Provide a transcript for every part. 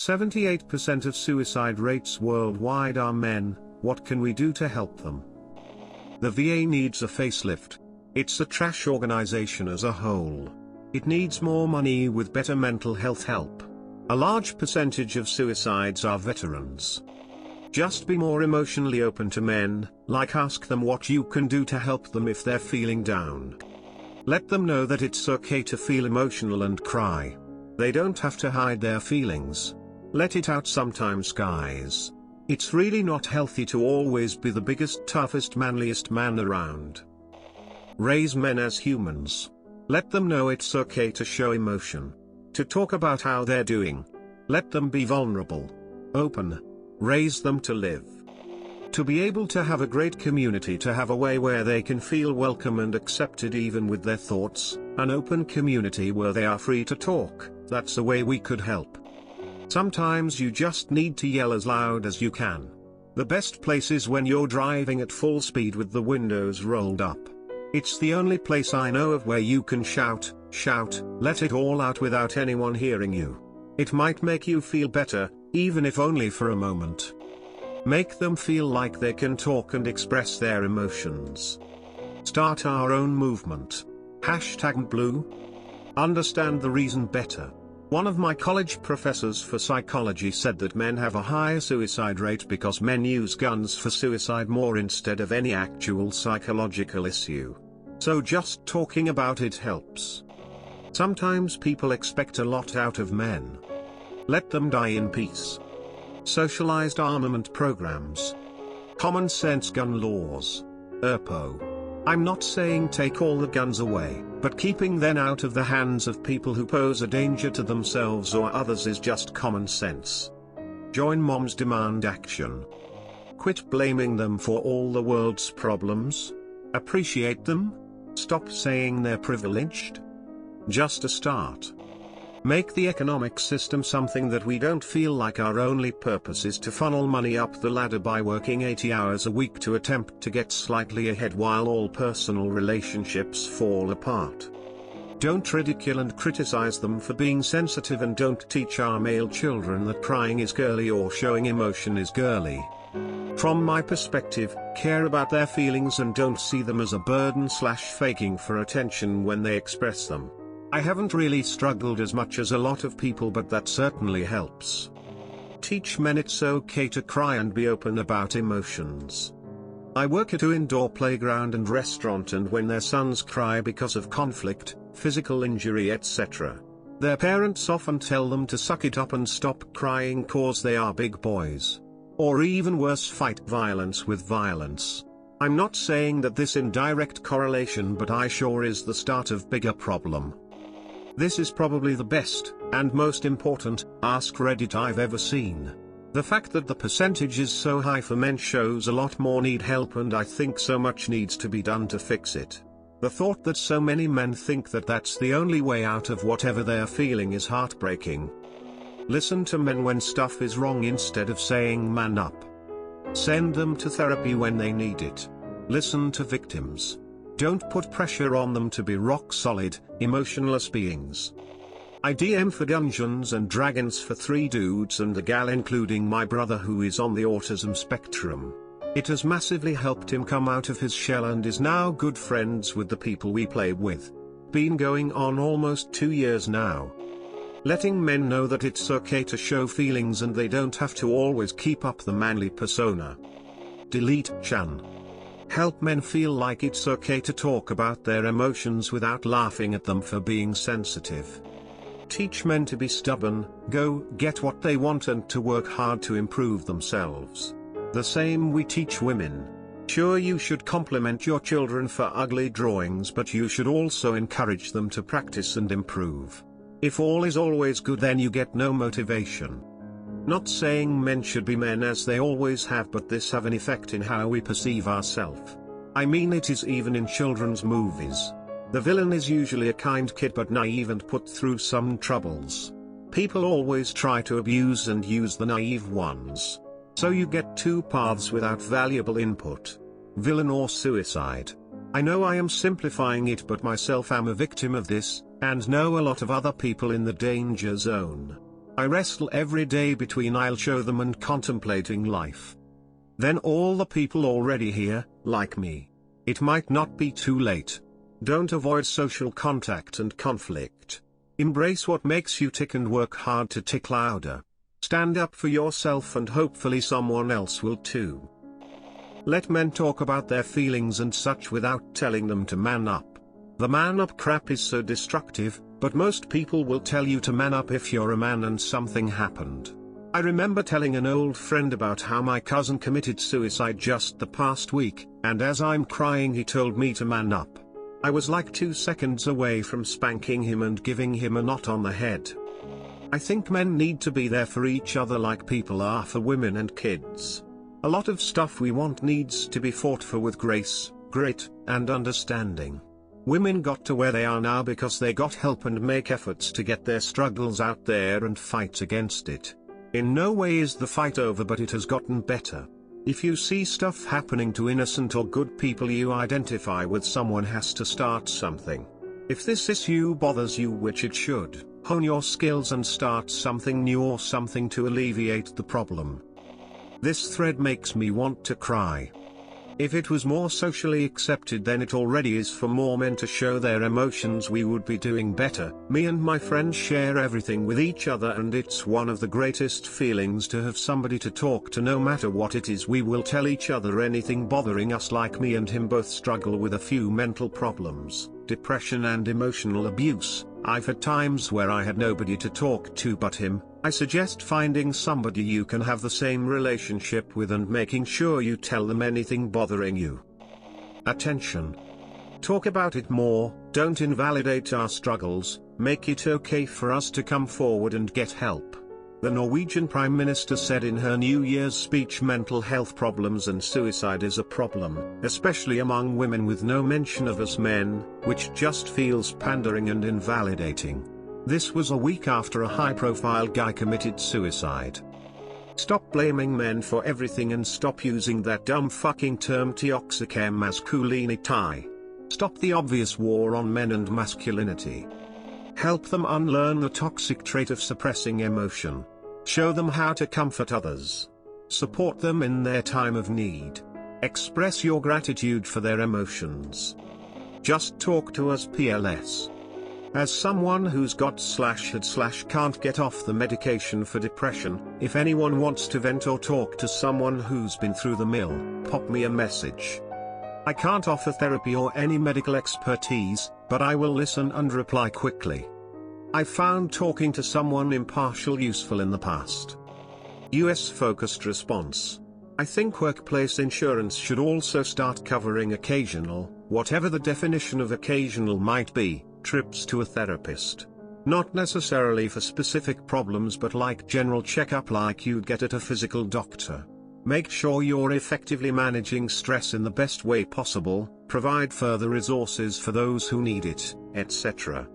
78% of suicide rates worldwide are men. What can we do to help them? The VA needs a facelift. It's a trash organization as a whole. It needs more money with better mental health help. A large percentage of suicides are veterans. Just be more emotionally open to men, like ask them what you can do to help them if they're feeling down. Let them know that it's okay to feel emotional and cry. They don't have to hide their feelings. Let it out sometimes, guys. It's really not healthy to always be the biggest, toughest, manliest man around. Raise men as humans. Let them know it's okay to show emotion. To talk about how they're doing. Let them be vulnerable. Open. Raise them to live. To be able to have a great community, to have a way where they can feel welcome and accepted even with their thoughts, an open community where they are free to talk. That's a way we could help. Sometimes you just need to yell as loud as you can. The best place is when you're driving at full speed with the windows rolled up. It's the only place I know of where you can shout, let it all out without anyone hearing you. It might make you feel better, even if only for a moment. Make them feel like they can talk and express their emotions. Start our own movement. #blue. Understand the reason better. One of my college professors for psychology said that men have a higher suicide rate because men use guns for suicide more instead of any actual psychological issue. So just talking about it helps. Sometimes people expect a lot out of men. Let them die in peace. Socialized armament programs. Common sense gun laws. ERPO. I'm not saying take all the guns away, but keeping them out of the hands of people who pose a danger to themselves or others is just common sense. Join moms, demand action. Quit blaming them for all the world's problems. Appreciate them. Stop saying they're privileged. Just a start. Make the economic system something that we don't feel like our only purpose is to funnel money up the ladder by working 80 hours a week to attempt to get slightly ahead while all personal relationships fall apart. Don't ridicule and criticize them for being sensitive, and don't teach our male children that crying is girly or showing emotion is girly. From my perspective, care about their feelings and don't see them as a burden/faking for attention when they express them. I haven't really struggled as much as a lot of people, but that certainly helps. Teach men it's okay to cry and be open about emotions. I work at an indoor playground and restaurant, and when their sons cry because of conflict, physical injury, etc., their parents often tell them to suck it up and stop crying cause they are big boys. Or even worse, fight violence with violence. I'm not saying that this in direct correlation, but I sure is the start of bigger problem. This is probably the best, and most important, Ask Reddit I've ever seen. The fact that the percentage is so high for men shows a lot more need help, and I think so much needs to be done to fix it. The thought that so many men think that that's the only way out of whatever they're feeling is heartbreaking. Listen to men when stuff is wrong instead of saying man up. Send them to therapy when they need it. Listen to victims. Don't put pressure on them to be rock solid, emotionless beings. I DM for Dungeons and Dragons for 3 dudes and a gal, including my brother who is on the autism spectrum. It has massively helped him come out of his shell and is now good friends with the people we play with. Been going on almost 2 years now. Letting men know that it's okay to show feelings and they don't have to always keep up the manly persona. Delete Chan. Help men feel like it's okay to talk about their emotions without laughing at them for being sensitive. Teach men to be stubborn, go get what they want, and to work hard to improve themselves. The same we teach women. Sure, you should compliment your children for ugly drawings, but you should also encourage them to practice and improve. If all is always good, then you get no motivation. Not saying men should be men as they always have, but this have an effect in how we perceive ourselves. I mean, it is even in children's movies. The villain is usually a kind kid but naive and put through some troubles. People always try to abuse and use the naive ones. So you get two paths without valuable input. Villain or suicide. I know I am simplifying it, but myself am a victim of this, and know a lot of other people in the danger zone. I wrestle every day between I'll show them and contemplating life. Then all the people already here, like me. It might not be too late. Don't avoid social contact and conflict. Embrace what makes you tick and work hard to tick louder. Stand up for yourself and hopefully someone else will too. Let men talk about their feelings and such without telling them to man up. The man up crap is so destructive, but most people will tell you to man up if you're a man and something happened. I remember telling an old friend about how my cousin committed suicide just the past week, and as I'm crying he told me to man up. I was like 2 seconds away from spanking him and giving him a knot on the head. I think men need to be there for each other like people are for women and kids. A lot of stuff we want needs to be fought for with grace, grit, and understanding. Women got to where they are now because they got help and make efforts to get their struggles out there and fight against it. In no way is the fight over, but it has gotten better. If you see stuff happening to innocent or good people you identify with, someone has to start something. If this issue bothers you, which it should, hone your skills and start something new or something to alleviate the problem. This thread makes me want to cry. If it was more socially accepted than it already is for more men to show their emotions, we would be doing better. Me and my friends share everything with each other, and it's one of the greatest feelings to have somebody to talk to no matter what it is. We will tell each other anything bothering us, like me and him both struggle with a few mental problems, depression and emotional abuse. I've had times where I had nobody to talk to but him. I suggest finding somebody you can have the same relationship with and making sure you tell them anything bothering you. Attention. Talk about it more, don't invalidate our struggles, make it okay for us to come forward and get help. The Norwegian Prime Minister said in her New Year's speech mental health problems and suicide is a problem, especially among women, with no mention of us men, which just feels pandering and invalidating. This was a week after a high-profile guy committed suicide. Stop blaming men for everything and stop using that dumb fucking term toxic masculinity. Stop the obvious war on men and masculinity. Help them unlearn the toxic trait of suppressing emotion. Show them how to comfort others. Support them in their time of need. Express your gratitude for their emotions. Just talk to us, PLS. As someone who's got/had/can't get off the medication for depression, if anyone wants to vent or talk to someone who's been through the mill, pop me a message. I can't offer therapy or any medical expertise, but I will listen and reply quickly. I found talking to someone impartial useful in the past. US-focused response. I think workplace insurance should also start covering occasional, whatever the definition of occasional might be, trips to a therapist. Not necessarily for specific problems, but like general checkup like you'd get at a physical doctor. Make sure you're effectively managing stress in the best way possible, provide further resources for those who need it, etc.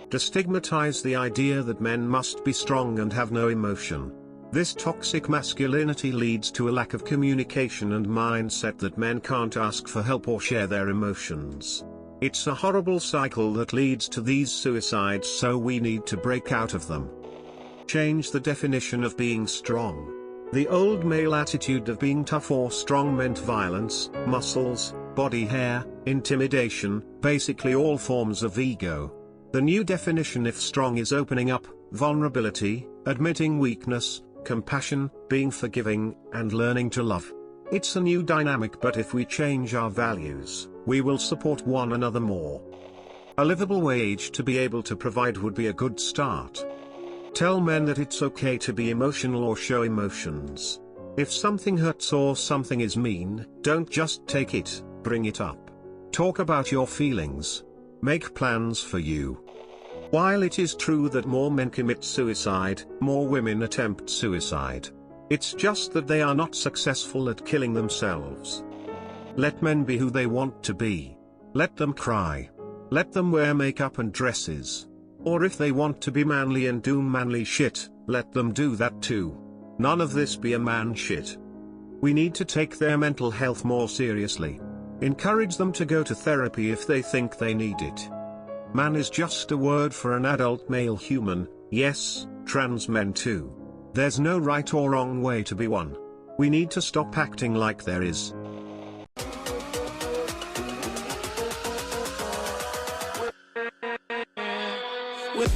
Destigmatize the idea that men must be strong and have no emotion. This toxic masculinity leads to a lack of communication and mindset that men can't ask for help or share their emotions. It's a horrible cycle that leads to these suicides, so we need to break out of them. Change the definition of being strong. The old male attitude of being tough or strong meant violence, muscles, body hair, intimidation, basically all forms of ego. The new definition, if strong, is opening up, vulnerability, admitting weakness, compassion, being forgiving, and learning to love. It's a new dynamic, but if we change our values, we will support one another more. A livable wage to be able to provide would be a good start. Tell men that it's okay to be emotional or show emotions. If something hurts or something is mean, don't just take it, bring it up. Talk about your feelings. Make plans for you. While it is true that more men commit suicide, more women attempt suicide. It's just that they are not successful at killing themselves. Let men be who they want to be. Let them cry. Let them wear makeup and dresses. Or if they want to be manly and do manly shit, let them do that too. None of this be a man shit. We need to take their mental health more seriously. Encourage them to go to therapy if they think they need it. Man is just a word for an adult male human, yes, Trans men too. There's no right or wrong way to be one. We need to stop acting like there is. With